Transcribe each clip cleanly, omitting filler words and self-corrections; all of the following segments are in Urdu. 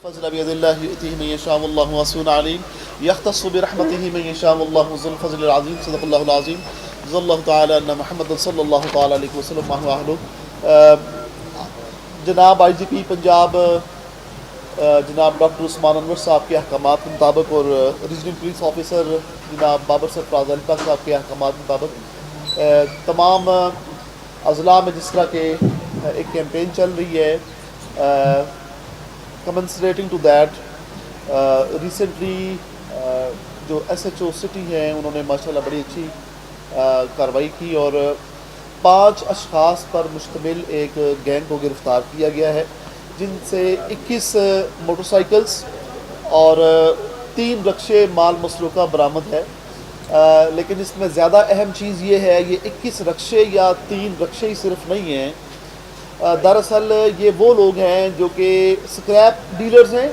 فضل بيد الله يؤتيه من يشاء والله واسع عليم يختص برحمته من يشاء والله ذو الفضل العظيم صدق الله العظيم جزا الله تعالى ان محمد صلی اللہ تعالی علیہ وسلم جناب آئی جی پی پنجاب جناب ڈاکٹر عثمان انور صاحب کے احکامات کے مطابق اور ریجنل پولیس آفیسر جناب بابر سرفراز علی پاک صاحب کے احکامات کے مطابق تمام اضلاع میں جس طرح کے ایک کیمپین چل رہی ہے commensurating to that recently جو ایس ایچ او سٹی ہیں انہوں نے ماشاءاللہ بڑی اچھی کارروائی کی اور 5 اشخاص پر مشتمل ایک گینگ کو گرفتار کیا گیا ہے جن سے 21 موٹر سائیکلز اور 3 رکشے مال مسروقہ برآمد ہے، لیکن اس میں زیادہ اہم چیز یہ ہے یہ 21 رکشے یا 3 رکشے ہی صرف نہیں ہیں، دراصل یہ وہ لوگ ہیں جو کہ سکریپ ڈیلرز ہیں،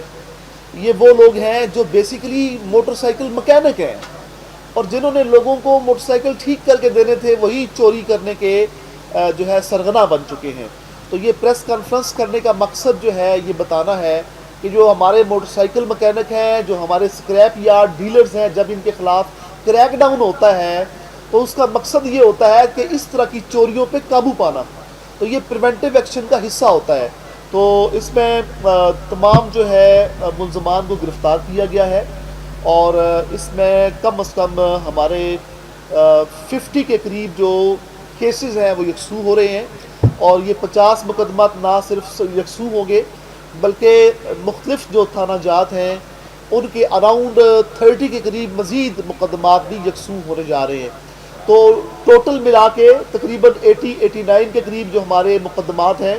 یہ وہ لوگ ہیں جو بیسیکلی موٹر سائیکل مکینک ہیں اور جنہوں نے لوگوں کو موٹر سائیکل ٹھیک کر کے دینے تھے وہی چوری کرنے کے جو ہے سرغنہ بن چکے ہیں۔ تو یہ پریس کانفرنس کرنے کا مقصد جو ہے یہ بتانا ہے کہ جو ہمارے موٹر سائیکل مکینک ہیں، جو ہمارے سکریپ یارڈ ڈیلرز ہیں، جب ان کے خلاف کریک ڈاؤن ہوتا ہے تو اس کا مقصد یہ ہوتا ہے کہ اس طرح کی چوریوں پہ قابو پانا، تو یہ پریونٹیو ایکشن کا حصہ ہوتا ہے۔ تو اس میں تمام جو ہے ملزمان کو گرفتار کیا گیا ہے اور اس میں کم از کم ہمارے 50 کے قریب جو کیسز ہیں وہ یکسو ہو رہے ہیں اور یہ 50 مقدمات نہ صرف یکسو ہوں گے بلکہ مختلف جو تھانہ جات ہیں ان کے اراؤنڈ 30 کے قریب مزید مقدمات بھی یکسو ہونے جا رہے ہیں۔ تو ٹوٹل ملا کے تقریباً 80-89 کے قریب جو ہمارے مقدمات ہیں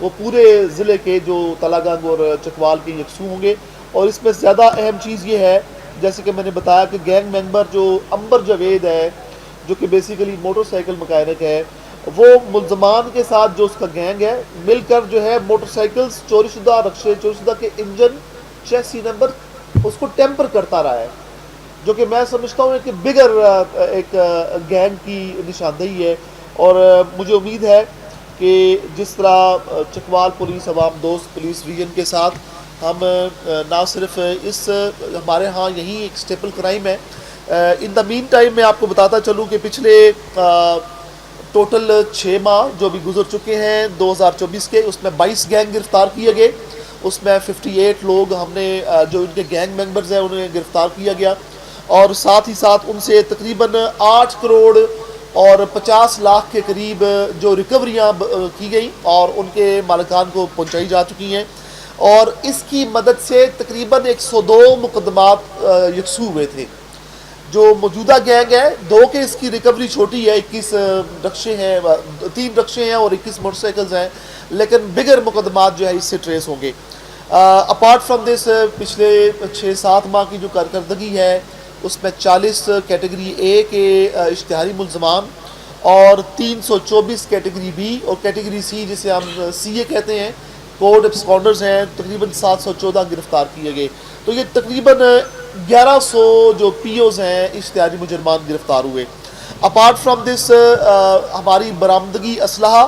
وہ پورے ضلع کے جو تلہ گنگ اور چکوال کے یکسو ہوں گے۔ اور اس میں زیادہ اہم چیز یہ ہے جیسے کہ میں نے بتایا کہ گینگ ممبر جو امبر جاوید ہے جو کہ بیسیکلی موٹر سائیکل مکینک ہے، وہ ملزمان کے ساتھ جو اس کا گینگ ہے مل کر جو ہے موٹر سائیکلز چوری شدہ رکشے چوری شدہ کے انجن چیسی نمبر اس کو ٹیمپر کرتا رہا ہے، جو کہ میں سمجھتا ہوں کہ بگر ایک گینگ کی نشاندہی ہے۔ اور مجھے امید ہے کہ جس طرح چکوال پولیس عوام دوست پولیس ریجن کے ساتھ ہم نہ صرف اس ہمارے ہاں یہی ایک سٹیپل کرائم ہے، ان دا مین ٹائم میں آپ کو بتاتا چلوں کہ پچھلے ٹوٹل 6 ماہ جو بھی گزر چکے ہیں 2024 کے، اس میں 22 گینگ گرفتار کیے گئے، اس میں 58 لوگ ہم نے جو ان کے گینگ ممبرز ہیں انہیں گرفتار کیا گیا اور ساتھ ہی ساتھ ان سے تقریباً 8 کروڑ اور 50 لاکھ کے قریب جو ریکوریاں کی گئی اور ان کے مالکان کو پہنچائی جا چکی ہیں، اور اس کی مدد سے تقریباً 102 مقدمات یکسو ہوئے تھے۔ جو موجودہ گینگ ہے 2 کے اس کی ریکوری چھوٹی ہے، 21 رکشے ہیں 3 رکشے ہیں اور 21 موٹر سائیکلز ہیں، لیکن بگر مقدمات جو ہے اس سے ٹریس ہوں گے۔ اپارٹ فرام دس پچھلے 6-7 ماہ کی جو کارکردگی ہے اس میں 40 کیٹیگری اے کے اشتہاری ملزمان اور 324 کیٹیگری بی اور کیٹیگری سی جسے ہم سی اے کہتے ہیں کوڈ ایبسکانڈرز ہیں، تقریباً 714 گرفتار کیے گئے۔ تو یہ تقریباً 1100 جو پی اوز ہیں اشتہاری مجرمان گرفتار ہوئے۔ اپارٹ فرام دس ہماری برآمدگی اسلحہ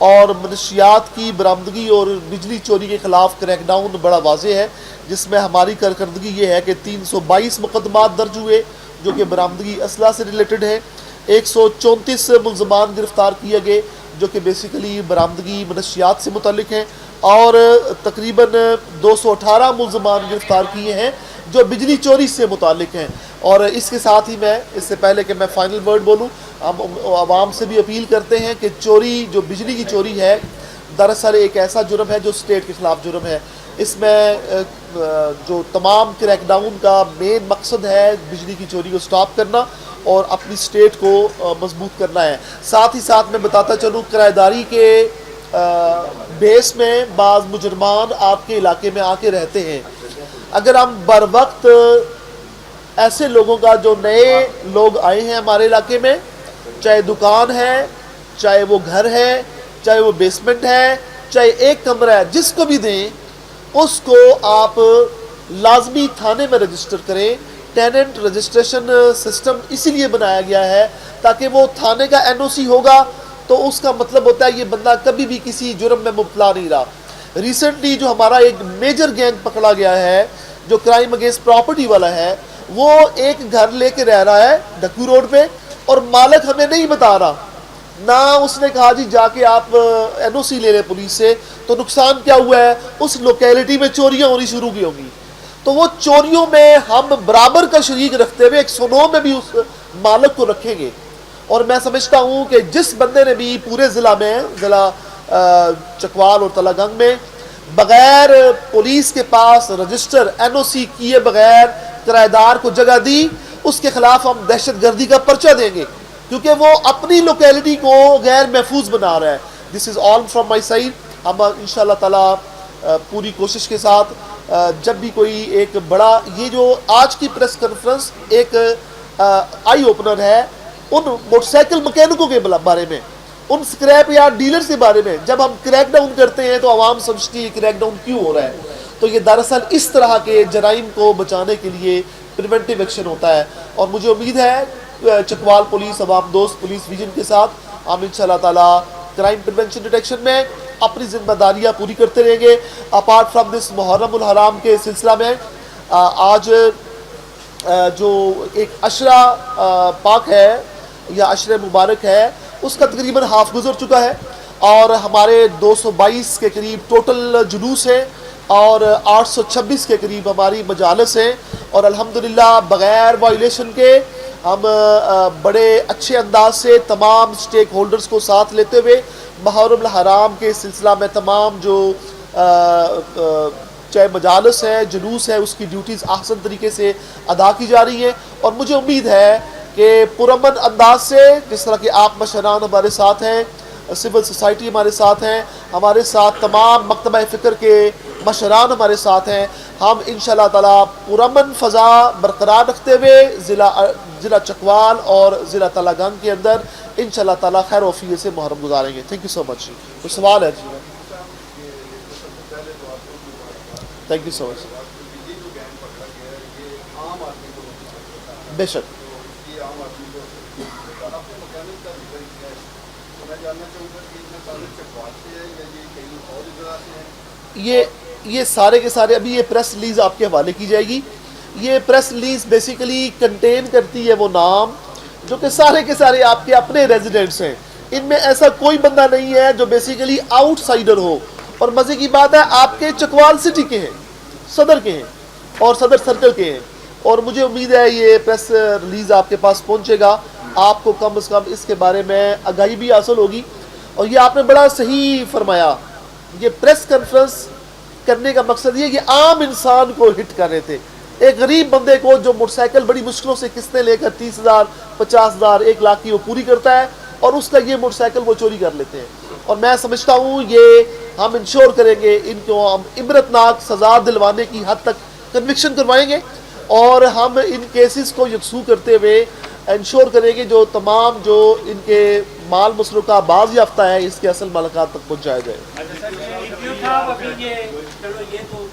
اور منشیات کی برآمدگی اور بجلی چوری کے خلاف کریک ڈاؤن بڑا واضح ہے، جس میں ہماری کارکردگی یہ ہے کہ 322 مقدمات درج ہوئے جو کہ برآمدگی اسلحہ سے ریلیٹڈ ہے، 134 ملزمان گرفتار کیے گئے جو کہ بیسیکلی برآمدگی منشیات سے متعلق ہیں، اور تقریباً 218 ملزمان گرفتار کیے ہیں جو بجلی چوری سے متعلق ہیں۔ اور اس کے ساتھ ہی میں اس سے پہلے کہ میں فائنل ورڈ بولوں، ہم عوام سے بھی اپیل کرتے ہیں کہ چوری جو بجلی کی چوری ہے دراصل ایک ایسا جرم ہے جو اسٹیٹ کے خلاف جرم ہے، اس میں جو تمام کریک ڈاؤن کا مین مقصد ہے بجلی کی چوری کو سٹاپ کرنا اور اپنی اسٹیٹ کو مضبوط کرنا ہے۔ ساتھ ہی ساتھ میں بتاتا چلوں کرایہ داری کے بیس میں بعض مجرمان آپ کے علاقے میں آ کے رہتے ہیں، اگر ہم بر وقت ایسے لوگوں کا جو نئے لوگ آئے ہیں ہمارے علاقے میں، چاہے دکان ہے چاہے وہ گھر ہے چاہے وہ بیسمنٹ ہے چاہے ایک کمرہ ہے، جس کو بھی دیں اس کو آپ لازمی تھانے میں رجسٹر کریں۔ ٹیننٹ رجسٹریشن سسٹم اسی لیے بنایا گیا ہے تاکہ وہ تھانے کا NOC ہوگا تو اس کا مطلب ہوتا ہے یہ بندہ کبھی بھی کسی جرم میں مبتلا نہیں رہا۔ ریسنٹلی جو ہمارا ایک میجر گینگ پکڑا گیا ہے جو کرائم اگینسٹ پراپرٹی والا ہے، وہ ایک گھر لے کے رہ رہا ہے ڈکو روڈ پہ، اور مالک ہمیں نہیں بتا رہا، نہ اس نے کہا جی جا کے آپ این او سی لے لیں پولیس سے۔ تو نقصان کیا ہوا ہے، اس لوکیلٹی میں چوریاں ہونی شروع کی ہوں گی، تو وہ چوریوں میں ہم برابر کا شریک رکھتے ہوئے 109 میں بھی اس مالک کو رکھیں گے۔ اور میں سمجھتا ہوں کہ جس بندے نے بھی پورے ضلع میں، ضلع چکوال اور تلہ گنگ میں، بغیر پولیس کے پاس رجسٹر این او سی کیے بغیر کرایہ دار کو جگہ دی، اس کے خلاف ہم دہشت گردی کا پرچہ دیں گے، کیونکہ وہ اپنی لوکیلٹی کو غیر محفوظ بنا رہا ہے۔ دس از آل فرام مائی سائڈ۔ ہم انشاءاللہ تعالیٰ پوری کوشش کے ساتھ جب بھی کوئی ایک بڑا، یہ جو آج کی پریس کانفرنس ایک آئی اوپنر ہے ان موٹر سائیکل مکینکوں کے بارے میں، ان سکریپ یارڈ ڈیلرز کے بارے میں۔ جب ہم کریک ڈاؤن کرتے ہیں تو عوام سمجھتی ہے کریک ڈاؤن کیوں ہو رہا ہے، تو یہ دراصل اس طرح کے جرائم کو بچانے کے لیے پریونٹیو ایکشن ہوتا ہے۔ اور مجھے امید ہے چکوال پولیس عوام دوست پولیس ویژن کے ساتھ ہم انشاءاللہ تعالیٰ کرائم پریونشن ڈیٹیکشن میں اپنی ذمہ داریاں پوری کرتے رہیں گے۔ اپارٹ فرام دس محرم الحرام کے سلسلہ میں آج جو ایک عشرہ پاک ہے یا عشرہ مبارک ہے، اس کا تقریباً ہاف گزر چکا ہے، اور ہمارے 222 کے قریب ٹوٹل جلوس ہیں اور 826 کے قریب ہماری مجالس ہیں، اور الحمدللہ بغیر وائلیشن کے ہم بڑے اچھے انداز سے تمام سٹیک ہولڈرز کو ساتھ لیتے ہوئے محرم الحرام کے سلسلہ میں تمام جو چاہے مجالس ہے، جلوس ہے، اس کی ڈیوٹیز احسن طریقے سے ادا کی جا رہی ہیں۔ اور مجھے امید ہے کہ پرامن انداز سے، جس طرح کہ آپ مشران ہمارے ساتھ ہیں، سول سوسائٹی ہمارے ساتھ ہیں، ہمارے ساتھ تمام مکتبہ فکر کے مشران ہمارے ساتھ ہیں، ہم انشاءاللہ تعالیٰ پرامن فضا برقرار رکھتے ہوئے ضلع چکوال اور ضلع تلہ گنگ کے اندر انشاءاللہ تعالیٰ خیر و عافیت سے محرم گزاریں گے۔ تھینک یو سو مچ۔ کوئی سوال ہے جی؟ تھینک یو سو مچ۔ بے شک یہ سارے کے سارے، ابھی یہ پریس ریلیز آپ کے حوالے کی جائے گی۔ یہ پریس ریلیز بیسیکلی کنٹین کرتی ہے وہ نام جو کہ سارے کے سارے آپ کے اپنے ریزیڈنٹس ہیں، ان میں ایسا کوئی بندہ نہیں ہے جو بیسیکلی آؤٹ سائڈر ہو۔ اور مزے کی بات ہے آپ کے چکوال سٹی کے ہیں، صدر کے ہیں اور صدر سرکل کے ہیں، اور مجھے امید ہے یہ پریس ریلیز آپ کے پاس پہنچے گا، آپ کو کم از کم اس کے بارے میں آگاہی بھی حاصل ہوگی۔ اور یہ آپ نے بڑا صحیح فرمایا، یہ پریس کانفرنس کرنے کا مقصد یہ کہ عام انسان کو ہٹ کر رہے تھے، ایک غریب بندے کو جو موٹر سائیکل بڑی مشکلوں سے قسطیں لے کر 30,000 50,000 1 لاکھ کی وہ پوری کرتا ہے، اور اس کا یہ موٹر سائیکل وہ چوری کر لیتے ہیں۔ اور میں سمجھتا ہوں یہ ہم انشور کریں گے، ان کو ہم عبرتناک سزا دلوانے کی حد تک کنوکشن کروائیں گے، اور ہم ان کیسز کو یکسو کرتے ہوئے انشور کریں گے جو تمام جو ان کے مال مسروقہ باز یافتہ ہے اس کے اصل مالکات تک پہنچایا جائے۔ چلو یہ تو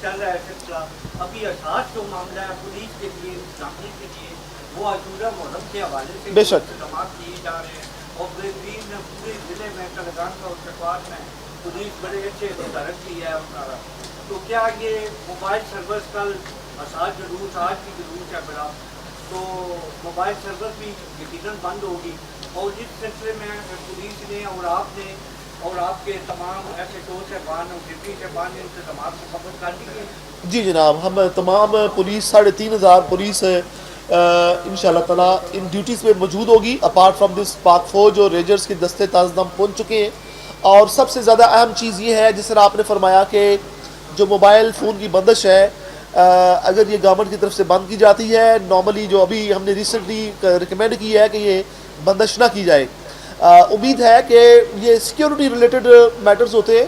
چل رہا ہے سلسلہ، ابھی احساس جو معاملہ ہے پولیس کے لیے انتظامیہ کے لیے وہ عاشورہ محرم کے حوالے سے بے شک اقدامات کیے جا رہے ہیں، اور بہترین پورے ضلع میں تلنگانہ اور چکوال میں پولیس بڑے اچھے تدارک کی ہے اپنا۔ تو کیا یہ موبائل سروس کل احساس جلوس آج کی جلوس ہے بڑا، تو موبائل سروس بھی یقیناً بند ہوگی، اور اس سلسلے میں پولیس نے اور آپ نے اور آپ کے تمام ایسے ٹو صاحبان اور ڈپٹی صاحبان نے انتظامات مکمل کر دیے؟ جی جناب، ہم تمام پولیس 3,500 پولیس انشاءاللہ تعالیٰ ان ڈیوٹیز پہ موجود ہوگی۔ اپارٹ فرام دس پاک فوج اور ریجرز کے دستے تازدم پہنچ چکے ہیں، اور سب سے زیادہ اہم چیز یہ ہے جس طرح آپ نے فرمایا کہ جو موبائل فون کی بندش ہے اگر یہ گورنمنٹ کی طرف سے بند کی جاتی ہے، نارملی جو ابھی ہم نے ریسنٹلی ریکمینڈ کی ہے کہ یہ بندش نہ کی جائے، امید ہے کہ یہ سیکیورٹی ریلیٹڈ میٹرز ہوتے ہیں،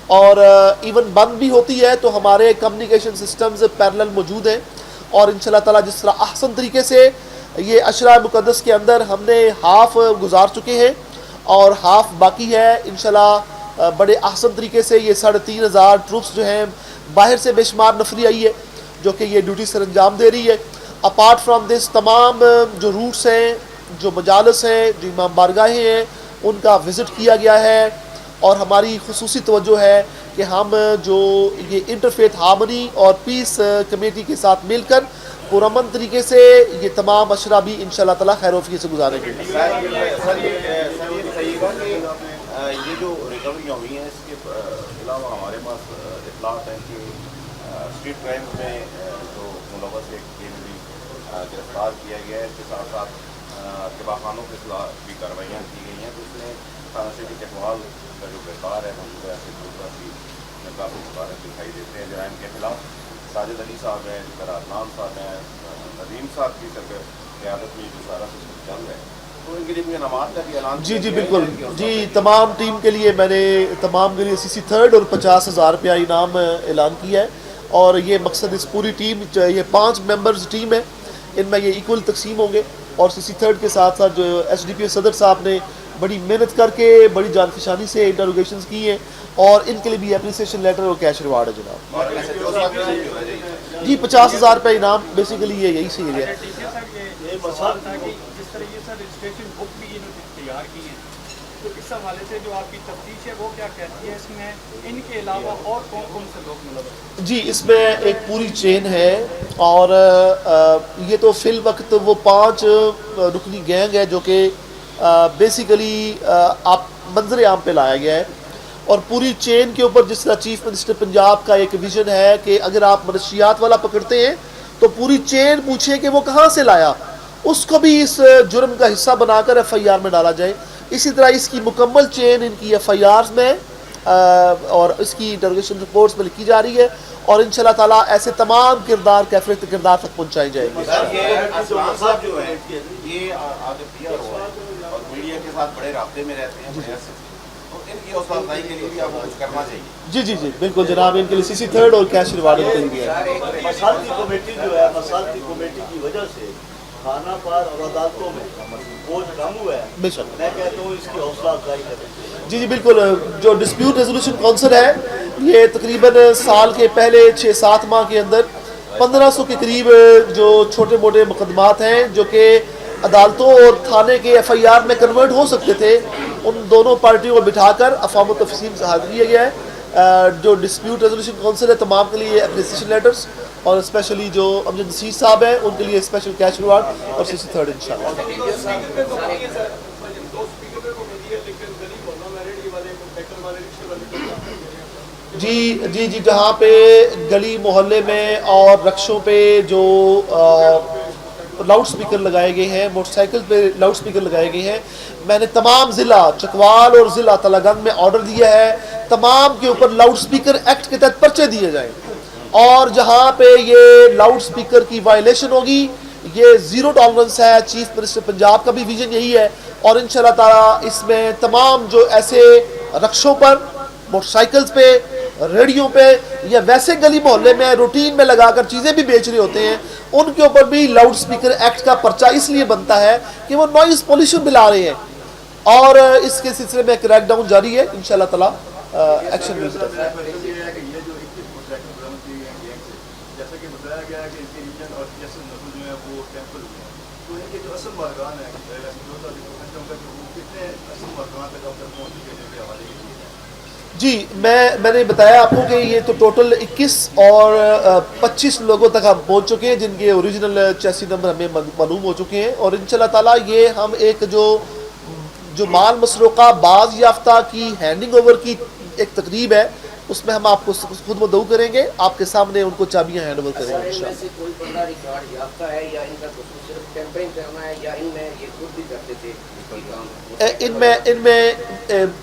اور ایون بند بھی ہوتی ہے تو ہمارے کمیونیکیشن سسٹمز پیرلل موجود ہیں، اور انشاءاللہ تعالیٰ جس طرح احسن طریقے سے یہ عشرہ مقدس کے اندر ہم نے ہاف گزار چکے ہیں اور ہاف باقی ہے، انشاءاللہ بڑے احسن طریقے سے یہ 3,500 ٹروپس جو ہیں، باہر سے بے شمار نفری آئی ہے جو کہ یہ ڈیوٹی سر انجام دے رہی ہے۔ اپارٹ فرام دس تمام جو روٹس ہیں، جو مجالس ہیں، جو امام بارگاہیں ہیں، ان کا وزٹ کیا گیا ہے، اور ہماری خصوصی توجہ ہے کہ ہم جو یہ انٹرفیتھ ہارمنی اور پیس کمیٹی کے ساتھ مل کر پرامن طریقے سے یہ تمام اشرا بھی انشاءاللہ تعالیٰ خیر وفیت سے گزاریں گے. سر یہ بتائیے گا کہ یہ جو ریکوریاں ہوئی ہیں اس کے علاوہ ہمارے پاس اطلاعات ہیں کہ اسٹریٹ کرائم میں جو ملوث ایک بھی گرفتار کیا گیا ہے. اس کے ساتھ ساتھ اتباع خانوں کے خلاف بھی کارروائیاں کی گئی ہیں. تو اس میں تھانہ سٹی چکوال کا جو کردار ہے موجودہ ایسے دوسرا بھی کافی مبارک دکھائی دیتے ہیں جرائم کے خلاف. ساجد علی صاحب ہیں, عدنان صاحب ہیں, ندیم صاحب کی قیادت میں جو سارا سسٹم چل رہا ہے, تو ان کے لیے بھی انعامات کا بھی اعلان جی بالکل جی, تمام ٹیم کے لیے میں نے تمام کے لیے CC3 اور 50,000 روپیہ انعام اعلان کیا ہے. اور یہ مقصد اس پوری ٹیم, یہ 5 ممبرز ٹیم ہے, ان میں یہ ایکول تقسیم ہوں گے. اور CC3 کے ساتھ ساتھ جو SDPO صدر صاحب نے بڑی محنت کر کے بڑی جانفشانی سے انٹروگیشنز کی ہیں, اور ان کے لیے بھی اپریسیشن لیٹر اور کیش ریوارڈ ہے جناب. جی 50,000 روپے انعام بیسیکلی یہ یہی سے ہے. جس طرح یہ سر رجسٹریشن بک بھی انہوں نے تیار کی ہے, تو اس حوالے سے جو آپ کی تفتیش ہے وہ کیا کہتی ہے اس میں, ان کے علاوہ اور کون کون سے لوگ ملوث ہیں؟ جی اس میں ایک پوری چین ہے, اور یہ تو فی الوقت وہ 5 رکنی گینگ ہے جو کہ بیسیکلی آپ منظر عام پہ لایا گیا ہے. اور پوری چین کے اوپر جس طرح چیف منسٹر پنجاب کا ایک ویژن ہے کہ اگر آپ منشیات والا پکڑتے ہیں تو پوری چین پوچھیں کہ وہ کہاں سے لایا, اس کو بھی اس جرم کا حصہ بنا کر FIR میں ڈالا جائے. اسی طرح اس کی مکمل چین ان کی FIRs میں اور اس کی انٹروگیشن رپورٹس میں لکھی جا رہی ہے, اور انشاءاللہ تعالیٰ ایسے تمام کردار کیفیت کردار تک پہنچائی جائے گی. یہ اسلام صاحب جو ہیں یہ آگے PR ہوا اور میڈیا کے ساتھ بڑے رابطے میں رہتے ہیں, تو ان کی حوصلہ افزائی کے لیے بھی آپ کو کچھ کرنا چاہیے. جی بالکل جناب, ان کے لیے CC3 اور کیش ریوارڈ کے لیے مسالتی کمیٹی جو ہے, مسالتی کمیٹی کی وجہ سے تھانہ پار اور عدالتوں میں بوجھ کم ہوا ہے. بے شک میں کہتا ہوں اس کی حوصلہ افزائی کریں. جی بالکل. جو ڈسپیوٹ ریزولوشن کونسل ہے یہ تقریباً سال کے پہلے 6-7 ماہ کے اندر 1500 کے قریب جو چھوٹے موٹے مقدمات ہیں جو کہ عدالتوں اور تھانے کے FIR میں کنورٹ ہو سکتے تھے, ان دونوں پارٹیوں کو بٹھا کر افہام و تفصیل سے حل کیا گیا ہے. جو ڈسپیوٹ ریزولوشن کونسل ہے تمام کے لیے اپریسیشن لیٹرز, اور اسپیشلی جو امجد نصیر صاحب ہیں ان کے لیے اسپیشل کیش ریوارڈ اور CC3 انشاءاللہ. جی جہاں پہ گلی محلے میں اور رکشوں پہ جو لاؤڈ سپیکر لگائے گئے ہیں, موٹر سائیکل پہ لاؤڈ سپیکر لگائے گئے ہیں, میں نے تمام ضلع چکوال اور ضلع تلہ گنگ میں آرڈر دیا ہے تمام کے اوپر لاؤڈ سپیکر ایکٹ کے تحت پرچے دیے جائیں, اور جہاں پہ یہ لاؤڈ سپیکر کی وائلیشن ہوگی یہ 0 ٹالرنس ہے. چیف منسٹر پنجاب کا بھی ویژن یہی ہے, اور انشاءاللہ تعالیٰ اس میں تمام جو ایسے رکشوں پر, موٹر سائیکلز پہ, ریڈیو پہ یا ویسے گلی محلے میں روٹین میں لگا کر چیزیں بھی بیچ رہے ہوتے ہیں, ان کے اوپر بھی لاؤڈ سپیکر ایکٹ کا پرچہ اس لیے بنتا ہے کہ وہ نوائز پولیوشن ملا رہے ہیں, اور اس کے سلسلے میں کریک ڈاؤن جاری ہے. انشاءاللہ تعالیٰ ایکشن ملتا ہے. جیسا کہ بتایا گیا ہے کہ ان کے ریجن اور جیسے نسل جو ہے وہ ٹیمپل ہوئے ہیں, تو ان کے جو اصل مارکان ہیں وہ کتنے اصل مارکان تک اب تک پہنچ چکے ہیں کے حوالے کے لیے. جی میں نے بتایا آپ کو کہ یہ تو ٹوٹل 21 اور 25 لوگوں تک ہم پہنچ چکے ہیں جن کے اوریجنل چیسی نمبر ہمیں معلوم ہو چکے ہیں, اور انشاءاللہ تعالیٰ یہ ہم ایک جو مال مسروقہ باز یافتہ کی ہینڈنگ اوور کی ایک تقریب ہے, اس میں ہم آپ کو خود مدعو کریں گے, آپ کے سامنے ان کو چابیاں ہینڈ اوور کریں گے انشاءاللہ. کوئی بندہ ریکارڈ یافتہ ہے یا ان کا صرف ٹیمپرنگ کرنا ہے, یا ان میں یہ خود بھی کرتے تھے ان میں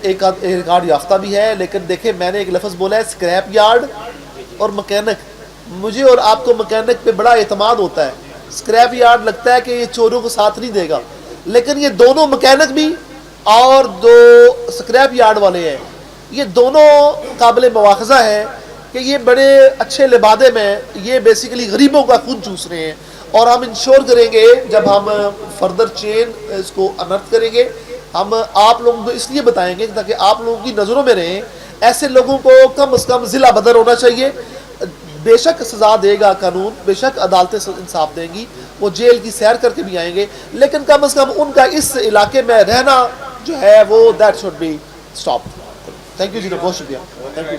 ایک ریکارڈ یافتہ بھی ہے, لیکن دیکھیں میں نے ایک لفظ بولا ہے اسکریپ یارڈ اور مکینک. مجھے اور آپ کو مکینک پہ بڑا اعتماد ہوتا ہے, اسکریپ یارڈ لگتا ہے کہ یہ چوروں کو ساتھ نہیں دے گا, لیکن یہ دونوں مکینک بھی اور جو اسکریپ یارڈ والے ہیں یہ دونوں قابل مواخذہ ہیں کہ یہ بڑے اچھے لبادے میں یہ بیسیکلی غریبوں کا خون چوس رہے ہیں, اور ہم انشور کریں گے جب ہم فردر چین اس کو انرتھ کریں گے, ہم آپ لوگوں کو اس لیے بتائیں گے تاکہ آپ لوگوں کی نظروں میں رہیں. ایسے لوگوں کو کم از کم ضلع بدر ہونا چاہیے. بے شک سزا دے گا قانون, بے شک عدالتیں انصاف دیں گی, وہ جیل کی سیر کر کے بھی آئیں گے, لیکن کم از کم ان کا اس علاقے میں رہنا جو ہے وہ that should be stop. Thank you جی, بہت شکریہ. Thank you.